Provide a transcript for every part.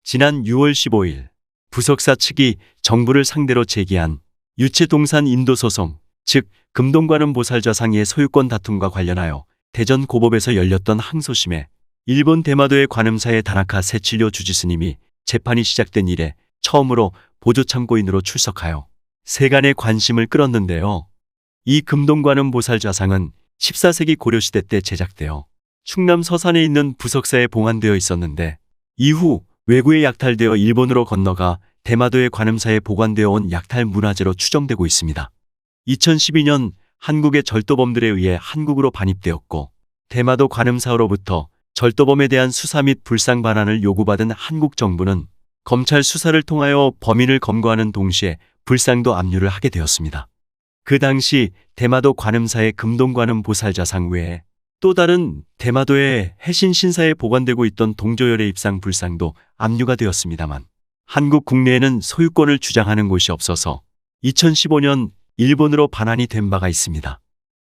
지난 6월 15일 부석사 측이 정부를 상대로 제기한 유채동산 인도소송, 즉 금동관음 보살좌상의 소유권 다툼과 관련하여 대전 고법에서 열렸던 항소심에 일본 대마도의 관음사의 다나카 세칠료 주지스님이 재판이 시작된 이래 처음으로 보조참고인으로 출석하여 세간의 관심을 끌었는데요. 이 금동관음 보살좌상은 14세기 고려시대 때 제작되어 충남 서산에 있는 부석사에 봉안되어 있었는데 이후 외구에 약탈되어 일본으로 건너가 대마도의 관음사에 보관되어 온 약탈 문화재로 추정되고 있습니다. 2012년 한국의 절도범들에 의해 한국으로 반입되었고 대마도 관음사로부터 절도범에 대한 수사 및 불상 반환을 요구받은 한국 정부는 검찰 수사를 통하여 범인을 검거하는 동시에 불상도 압류를 하게 되었습니다. 그 당시 대마도 관음사의 금동관음 보살좌상 외에 또 다른 대마도의 해신신사에 보관되고 있던 동조열의 입상 불상도 압류가 되었습니다만 한국 국내에는 소유권을 주장하는 곳이 없어서 2015년 일본으로 반환이 된 바가 있습니다.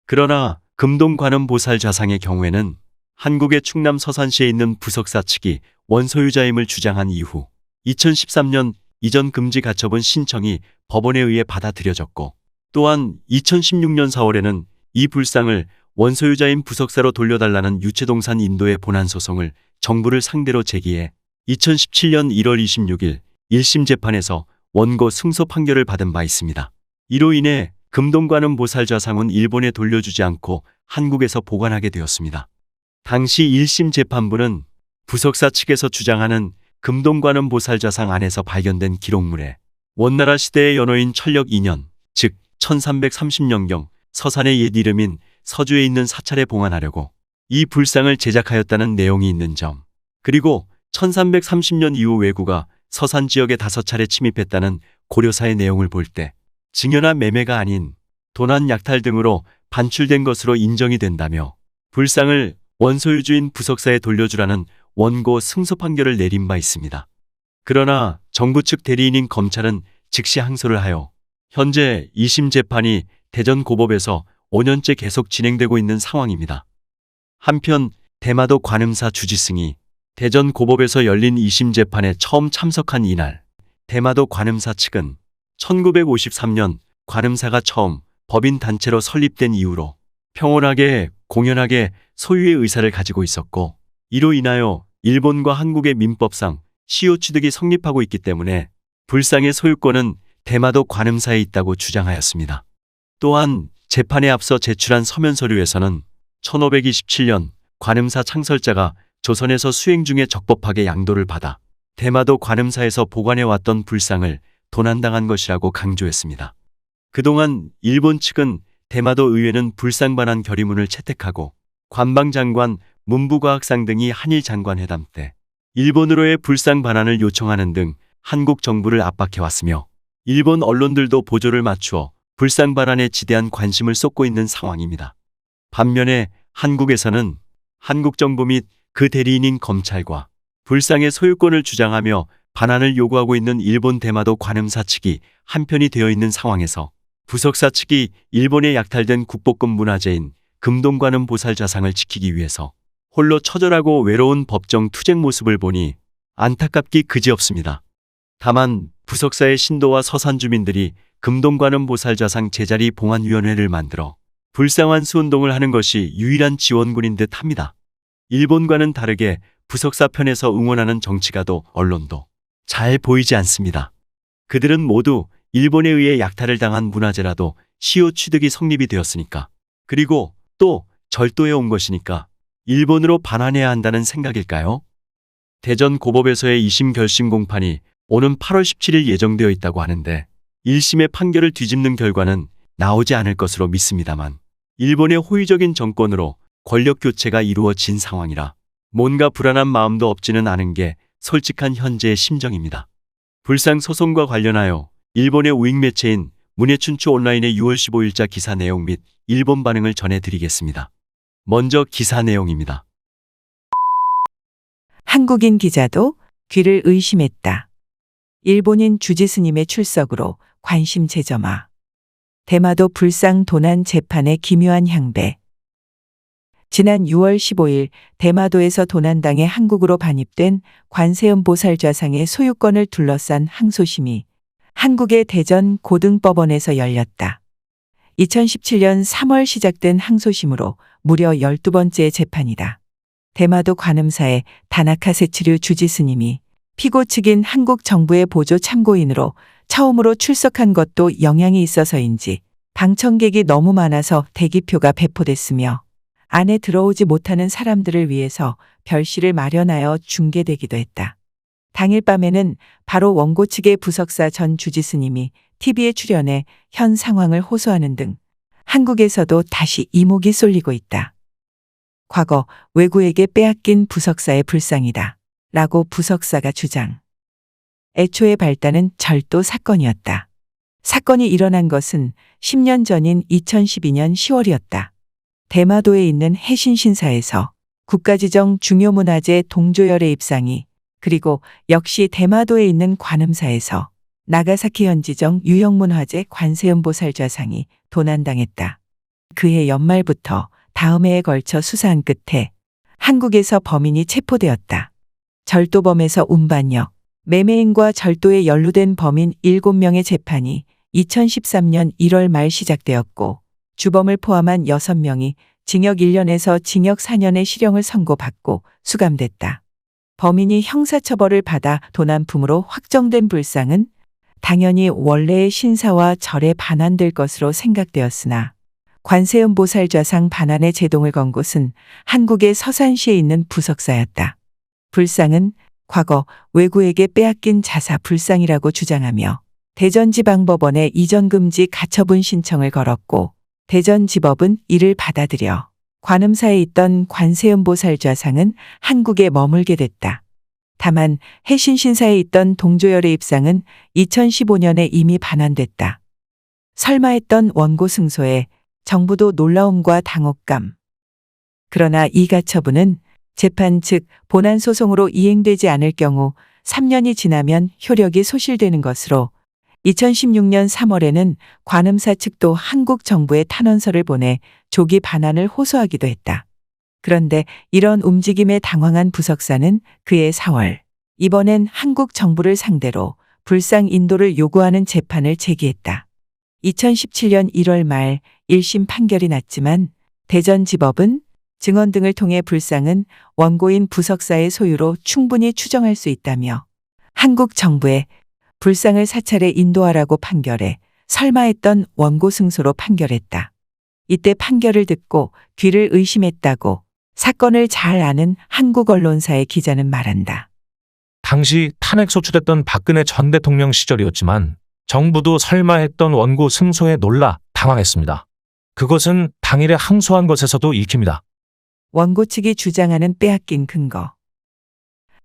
그러나 금동관음 보살좌상의 경우에는 한국의 충남 서산시에 있는 부석사 측이 원소유자임을 주장한 이후 2013년 이전 금지 가처분 신청이 법원에 의해 받아들여졌고 또한 2016년 4월에는 이 불상을 원소유자인 부석사로 돌려달라는 유채동산 인도의 본안소송을 정부를 상대로 제기해 2017년 1월 26일 1심 재판에서 원고 승소 판결을 받은 바 있습니다. 이로 인해 금동관음 보살좌상은 일본에 돌려주지 않고 한국에서 보관하게 되었습니다. 당시 1심 재판부는 부석사 측에서 주장하는 금동관음 보살좌상 안에서 발견된 기록물에 원나라 시대의 연호인 철력 2년, 즉 1330년경 서산의 옛 이름인 서주에 있는 사찰에 봉안하려고 이 불상을 제작하였다는 내용이 있는 점, 그리고 1330년 이후 왜구가 서산 지역에 5차례 침입했다는 고려사의 내용을 볼 때 증여나 매매가 아닌 도난 약탈 등으로 반출된 것으로 인정이 된다며 불상을 원소유주인 부석사에 돌려주라는 원고 승소 판결을 내린 바 있습니다. 그러나 정부 측 대리인인 검찰은 즉시 항소를 하여 현재 2심 재판이 대전 고법에서 5년째 계속 진행되고 있는 상황입니다. 한편 대마도 관음사 주지승이 대전 고법에서 열린 2심 재판에 처음 참석한 이날 대마도 관음사 측은 1953년 관음사가 처음 법인 단체로 설립된 이후로 평온하게 공연하게 소유의 의사를 가지고 있었고 이로 인하여 일본과 한국의 민법상 시효 취득이 성립하고 있기 때문에 불상의 소유권은 대마도 관음사에 있다고 주장하였습니다. 또한 재판에 앞서 제출한 서면 서류에서는 1527년 관음사 창설자가 조선에서 수행 중에 적법하게 양도를 받아 대마도 관음사에서 보관해왔던 불상을 도난당한 것이라고 강조했습니다. 그동안 일본 측은 대마도 의회는 불상 반환 결의문을 채택하고 관방장관, 문부과학상 등이 한일 장관회담 때 일본으로의 불상 반환을 요청하는 등 한국 정부를 압박해왔으며 일본 언론들도 보조를 맞추어 불상 반환에 지대한 관심을 쏟고 있는 상황입니다. 반면에 한국에서는 한국 정부 및 그 대리인인 검찰과 불상의 소유권을 주장하며 반환을 요구하고 있는 일본 대마도 관음사 측이 한편이 되어 있는 상황에서 부석사 측이 일본에 약탈된 국보급 문화재인 금동관음 보살좌상을 지키기 위해서 홀로 처절하고 외로운 법정 투쟁 모습을 보니 안타깝기 그지없습니다. 다만 부석사의 신도와 서산 주민들이 금동관음 보살좌상 제자리 봉안위원회를 만들어 불상환수 운동을 하는 것이 유일한 지원군인 듯 합니다. 일본과는 다르게 부석사 편에서 응원하는 정치가도 언론도 잘 보이지 않습니다. 그들은 모두 일본에 의해 약탈을 당한 문화재라도 시효 취득이 성립이 되었으니까, 그리고 또 절도해 온 것이니까 일본으로 반환해야 한다는 생각일까요? 대전 고법에서의 2심 결심 공판이 오는 8월 17일 예정되어 있다고 하는데 1심의 판결을 뒤집는 결과는 나오지 않을 것으로 믿습니다만 일본의 호의적인 정권으로 권력 교체가 이루어진 상황이라 뭔가 불안한 마음도 없지는 않은 게 솔직한 현재의 심정입니다. 불상 소송과 관련하여 일본의 우익 매체인 문해춘추 온라인의 6월 15일자 기사 내용 및 일본 반응을 전해드리겠습니다. 먼저 기사 내용입니다. 한국인 기자도 귀를 의심했다. 일본인 주지스님의 출석으로 관심 재점화. 대마도 불상 도난 재판의 기묘한 향배. 지난 6월 15일 대마도에서 도난당해 한국으로 반입된 관세음 보살좌상의 소유권을 둘러싼 항소심이 한국의 대전 고등법원에서 열렸다. 2017년 3월 시작된 항소심으로 무려 12번째 재판이다. 대마도 관음사의 다나카 세츠류 주지 스님이 피고 측인 한국 정부의 보조 참고인으로 처음으로 출석한 것도 영향이 있어서인지 방청객이 너무 많아서 대기표가 배포됐으며 안에 들어오지 못하는 사람들을 위해서 별실을 마련하여 중계되기도 했다. 당일 밤에는 바로 원고 측의 부석사 전 주지 스님이 TV에 출연해 현 상황을 호소하는 등 한국에서도 다시 이목이 쏠리고 있다. 과거 외구에게 빼앗긴 부석사의 불상이다. 라고 부석사가 주장. 애초의 발단은 절도 사건이었다. 사건이 일어난 것은 10년 전인 2012년 10월이었다. 대마도에 있는 해신신사에서 국가지정 중요문화재 동조열의 입상이 그리고 역시 대마도에 있는 관음사에서 나가사키 현지정 유형문화재 관세음보살좌상이 도난당했다. 그해 연말부터 다음 해에 걸쳐 수사한 끝에 한국에서 범인이 체포되었다. 절도범에서 운반역, 매매인과 절도에 연루된 범인 7명의 재판이 2013년 1월 말 시작되었고 주범을 포함한 6명이 징역 1년에서 징역 4년의 실형을 선고받고 수감됐다. 범인이 형사처벌을 받아 도난품으로 확정된 불상은 당연히 원래의 신사와 절에 반환될 것으로 생각되었으나 관세음 보살좌상 반환에 제동을 건 곳은 한국의 서산시에 있는 부석사였다. 불상은 과거 외구에게 빼앗긴 자사 불상이라고 주장하며 대전지방법원에 이전금지 가처분 신청을 걸었고 대전지법은 이를 받아들여 관음사에 있던 관세음보살좌상은 한국에 머물게 됐다. 다만 해신신사에 있던 동조열의 입상은 2015년에 이미 반환됐다. 설마 했던 원고 승소에 정부도 놀라움과 당혹감. 그러나 이 가처분은 재판 즉 본안소송으로 이행되지 않을 경우 3년이 지나면 효력이 소실되는 것으로 2016년 3월에는 관음사 측도 한국 정부에 탄원서를 보내 조기 반환을 호소하기도 했다. 그런데 이런 움직임에 당황한 부석사는 그해 4월 이번엔 한국 정부를 상대로 불상 인도를 요구하는 재판을 제기했다. 2017년 1월 말 1심 판결이 났지만 대전지법은 증언 등을 통해 불상은 원고인 부석사의 소유로 충분히 추정할 수 있다며 한국 정부에 불상을 사찰에 인도하라고 판결해 설마 했던 원고 승소로 판결했다. 이때 판결을 듣고 귀를 의심했다고 사건을 잘 아는 한국 언론사의 기자는 말한다. 당시 탄핵 소추됐던 박근혜 전 대통령 시절이었지만 정부도 설마 했던 원고 승소에 놀라 당황했습니다. 그것은 당일에 항소한 것에서도 익힙니다. 원고 측이 주장하는 빼앗긴 근거.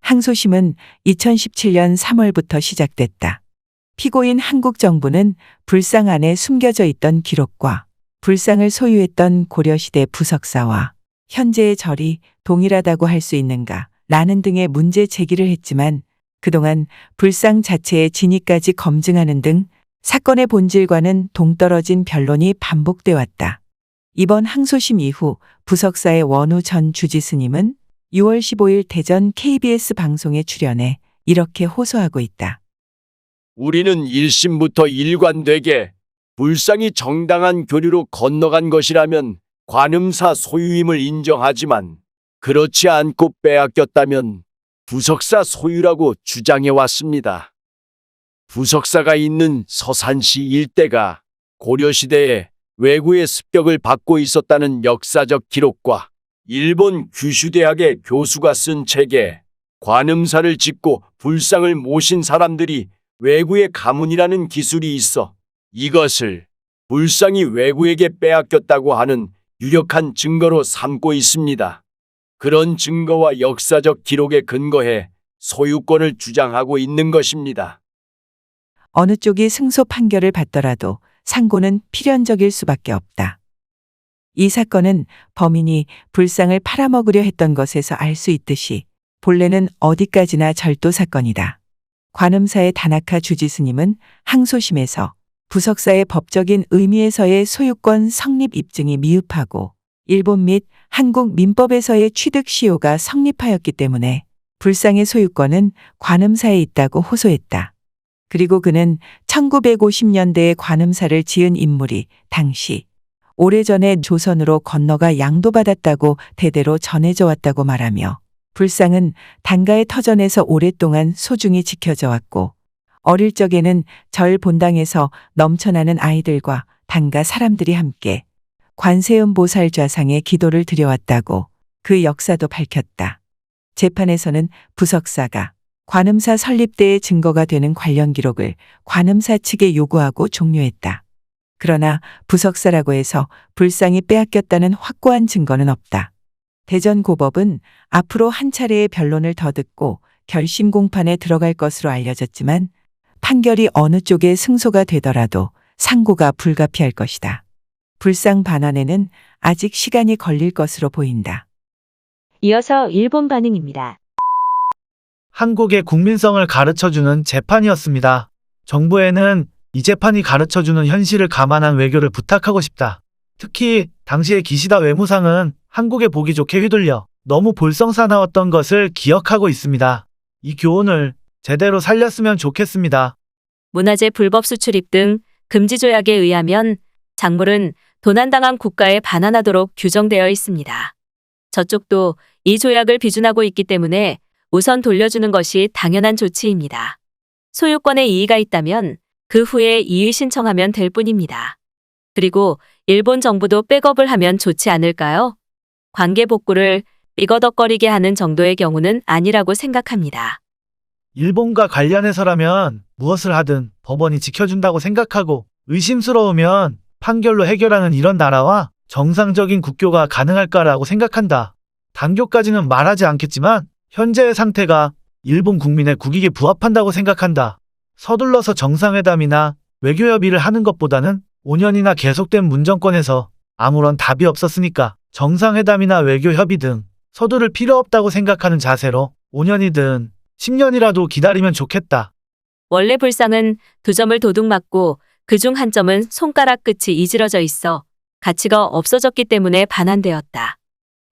항소심은 2017년 3월부터 시작됐다. 피고인 한국 정부는 불상 안에 숨겨져 있던 기록과 불상을 소유했던 고려시대 부석사와 현재의 절이 동일하다고 할 수 있는가 라는 등의 문제 제기를 했지만 그동안 불상 자체의 진위까지 검증하는 등 사건의 본질과는 동떨어진 변론이 반복돼 왔다. 이번 항소심 이후 부석사의 원우 전 주지 스님은 6월 15일 대전 KBS 방송에 출연해 이렇게 호소하고 있다. 우리는 1심부터 일관되게 불상이 정당한 교류로 건너간 것이라면 관음사 소유임을 인정하지만 그렇지 않고 빼앗겼다면 부석사 소유라고 주장해 왔습니다. 부석사가 있는 서산시 일대가 고려시대에 외구의 습격을 받고 있었다는 역사적 기록과 일본 규슈대학의 교수가 쓴 책에 관음사를 짓고 불상을 모신 사람들이 외구의 가문이라는 기술이 있어 이것을 불상이 외구에게 빼앗겼다고 하는 유력한 증거로 삼고 있습니다. 그런 증거와 역사적 기록에 근거해 소유권을 주장하고 있는 것입니다. 어느 쪽이 승소 판결을 받더라도 상고는 필연적일 수밖에 없다. 이 사건은 범인이 불상을 팔아먹으려 했던 것에서 알 수 있듯이 본래는 어디까지나 절도 사건이다. 관음사의 다나카 주지 스님은 항소심에서 부석사의 법적인 의미에서의 소유권 성립 입증이 미흡하고 일본 및 한국 민법에서의 취득 시효가 성립하였기 때문에 불상의 소유권은 관음사에 있다고 호소했다. 그리고 그는 1950년대에 관음사를 지은 인물이 당시 오래전에 조선으로 건너가 양도받았다고 대대로 전해져 왔다고 말하며 불상은 단가의 터전에서 오랫동안 소중히 지켜져 왔고 어릴 적에는 절 본당에서 넘쳐나는 아이들과 단가 사람들이 함께 관세음 보살 좌상에 기도를 드려왔다고 그 역사도 밝혔다. 재판에서는 부석사가 관음사 설립대의 증거가 되는 관련 기록을 관음사 측에 요구하고 종료했다. 그러나 부석사라고 해서 불상이 빼앗겼다는 확고한 증거는 없다. 대전고법은 앞으로 한 차례의 변론을 더 듣고 결심 공판에 들어갈 것으로 알려졌지만 판결이 어느 쪽에 승소가 되더라도 상고가 불가피할 것이다. 불상 반환에는 아직 시간이 걸릴 것으로 보인다. 이어서 일본 반응입니다. 한국의 국민성을 가르쳐주는 재판이었습니다. 정부에는 이 재판이 가르쳐주는 현실을 감안한 외교를 부탁하고 싶다. 특히 당시의 기시다 외무상은 한국에 보기 좋게 휘둘려 너무 볼썽사나웠던 것을 기억하고 있습니다. 이 교훈을 제대로 살렸으면 좋겠습니다. 문화재 불법 수출입 등 금지 조약에 의하면 작물은 도난당한 국가에 반환하도록 규정되어 있습니다. 저쪽도 이 조약을 비준하고 있기 때문에 우선 돌려주는 것이 당연한 조치입니다. 소유권에 이의가 있다면 그 후에 이의 신청하면 될 뿐입니다. 그리고 일본 정부도 백업을 하면 좋지 않을까요? 관계 복구를 삐거덕거리게 하는 정도의 경우는 아니라고 생각합니다. 일본과 관련해서라면 무엇을 하든 법원이 지켜준다고 생각하고 의심스러우면 판결로 해결하는 이런 나라와 정상적인 국교가 가능할까라고 생각한다. 단교까지는 말하지 않겠지만 현재의 상태가 일본 국민의 국익에 부합한다고 생각한다. 서둘러서 정상회담이나 외교협의를 하는 것보다는 5년이나 계속된 문정권에서 아무런 답이 없었으니까 정상회담이나 외교협의 등 서두를 필요 없다고 생각하는 자세로 5년이든 10년이라도 기다리면 좋겠다. 원래 불상은 2점을 도둑맞고 그중 1점은 손가락 끝이 이질러져 있어 가치가 없어졌기 때문에 반환되었다.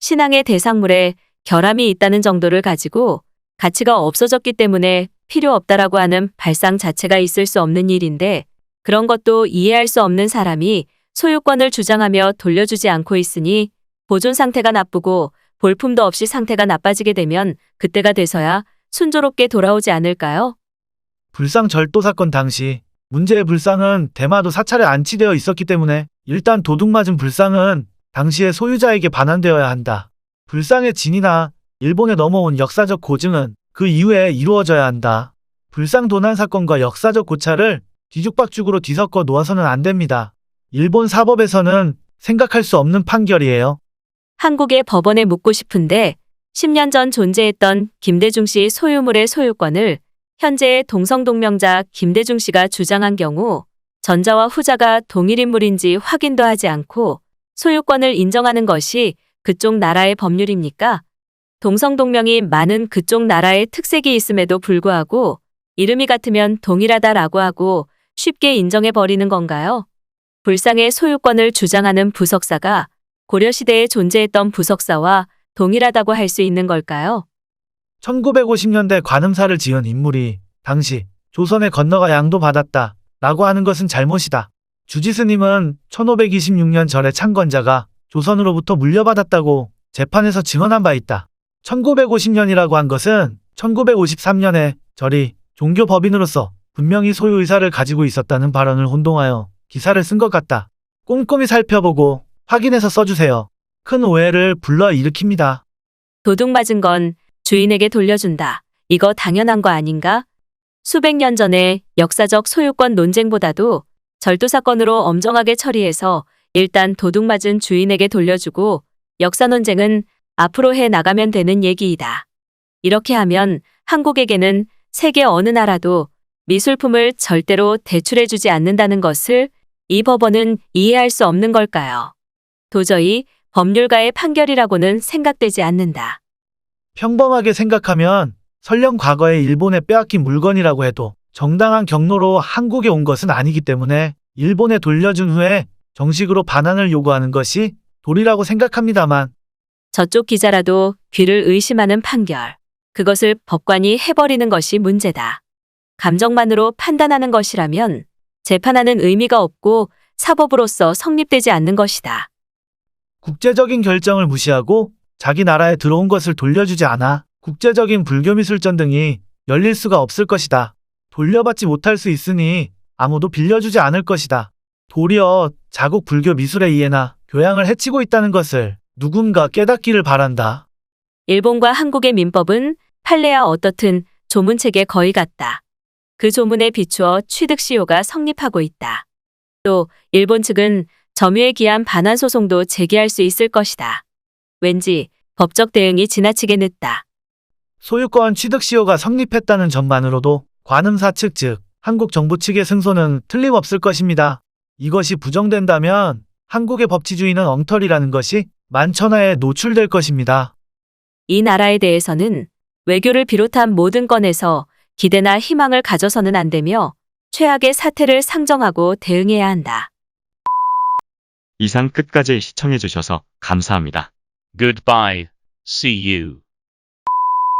신앙의 대상물에 결함이 있다는 정도를 가지고 가치가 없어졌기 때문에 필요 없다라고 하는 발상 자체가 있을 수 없는 일인데 그런 것도 이해할 수 없는 사람이 소유권을 주장하며 돌려주지 않고 있으니 보존 상태가 나쁘고 볼품도 없이 상태가 나빠지게 되면 그때가 돼서야 순조롭게 돌아오지 않을까요? 불상 절도 사건 당시 문제의 불상은 대마도 사찰에 안치되어 있었기 때문에 일단 도둑맞은 불상은 당시의 소유자에게 반환되어야 한다. 불상의 진이나 일본에 넘어온 역사적 고증은 그 이후에 이루어져야 한다. 불상 도난 사건과 역사적 고찰을 뒤죽박죽으로 뒤섞어 놓아서는 안 됩니다. 일본 사법에서는 생각할 수 없는 판결이에요. 한국의 법원에 묻고 싶은데 10년 전 존재했던 김대중 씨 소유물의 소유권을 현재의 동성동명자 김대중 씨가 주장한 경우 전자와 후자가 동일 인물인지 확인도 하지 않고 소유권을 인정하는 것이 그쪽 나라의 법률입니까? 동성동명이 많은 그쪽 나라의 특색이 있음에도 불구하고 이름이 같으면 동일하다라고 하고 쉽게 인정해버리는 건가요? 불상의 소유권을 주장하는 부석사가 고려시대에 존재했던 부석사와 동일하다고 할 수 있는 걸까요? 1950년대 관음사를 지은 인물이 당시 조선에 건너가 양도받았다 라고 하는 것은 잘못이다. 주지스님은 1526년 절의 창건자가 조선으로부터 물려받았다고 재판에서 증언한 바 있다. 1950년이라고 한 것은 1953년에 절이 종교법인으로서 분명히 소유 의사를 가지고 있었다는 발언을 혼동하여 기사를 쓴 것 같다. 꼼꼼히 살펴보고 확인해서 써주세요. 큰 오해를 불러일으킵니다. 도둑 맞은 건 주인에게 돌려준다. 이거 당연한 거 아닌가? 수백 년 전에 역사적 소유권 논쟁보다도 절도 사건으로 엄정하게 처리해서 일단 도둑 맞은 주인에게 돌려주고 역사 논쟁은 앞으로 해 나가면 되는 얘기이다. 이렇게 하면 한국에게는 세계 어느 나라도 미술품을 절대로 대출해주지 않는다는 것을 이 법원은 이해할 수 없는 걸까요? 도저히 법률가의 판결이라고는 생각되지 않는다. 평범하게 생각하면 설령 과거에 일본에 빼앗긴 물건이라고 해도 정당한 경로로 한국에 온 것은 아니기 때문에 일본에 돌려준 후에 정식으로 반환을 요구하는 것이 도리라고 생각합니다만 저쪽 기자라도 귀를 의심하는 판결. 그것을 법관이 해버리는 것이 문제다. 감정만으로 판단하는 것이라면 재판하는 의미가 없고 사법으로서 성립되지 않는 것이다. 국제적인 결정을 무시하고 자기 나라에 들어온 것을 돌려주지 않아 국제적인 불교미술전 등이 열릴 수가 없을 것이다. 돌려받지 못할 수 있으니 아무도 빌려주지 않을 것이다. 도리어 자국 불교 미술의 이해나 교양을 해치고 있다는 것을 누군가 깨닫기를 바란다. 일본과 한국의 민법은 판례와 어떻든 조문책에 거의 같다. 그 조문에 비추어 취득시효가 성립하고 있다. 또 일본 측은 점유에 기한 반환 소송도 제기할 수 있을 것이다. 왠지 법적 대응이 지나치게 늦다. 소유권 취득시효가 성립했다는 점만으로도 관음사 측 즉 한국 정부 측의 승소는 틀림없을 것입니다. 이것이 부정된다면 한국의 법치주의는 엉터리라는 것이 만천하에 노출될 것입니다. 이 나라에 대해서는 외교를 비롯한 모든 건에서 기대나 희망을 가져서는 안 되며 최악의 사태를 상정하고 대응해야 한다. 이상 끝까지 시청해주셔서 감사합니다. Goodbye. See you.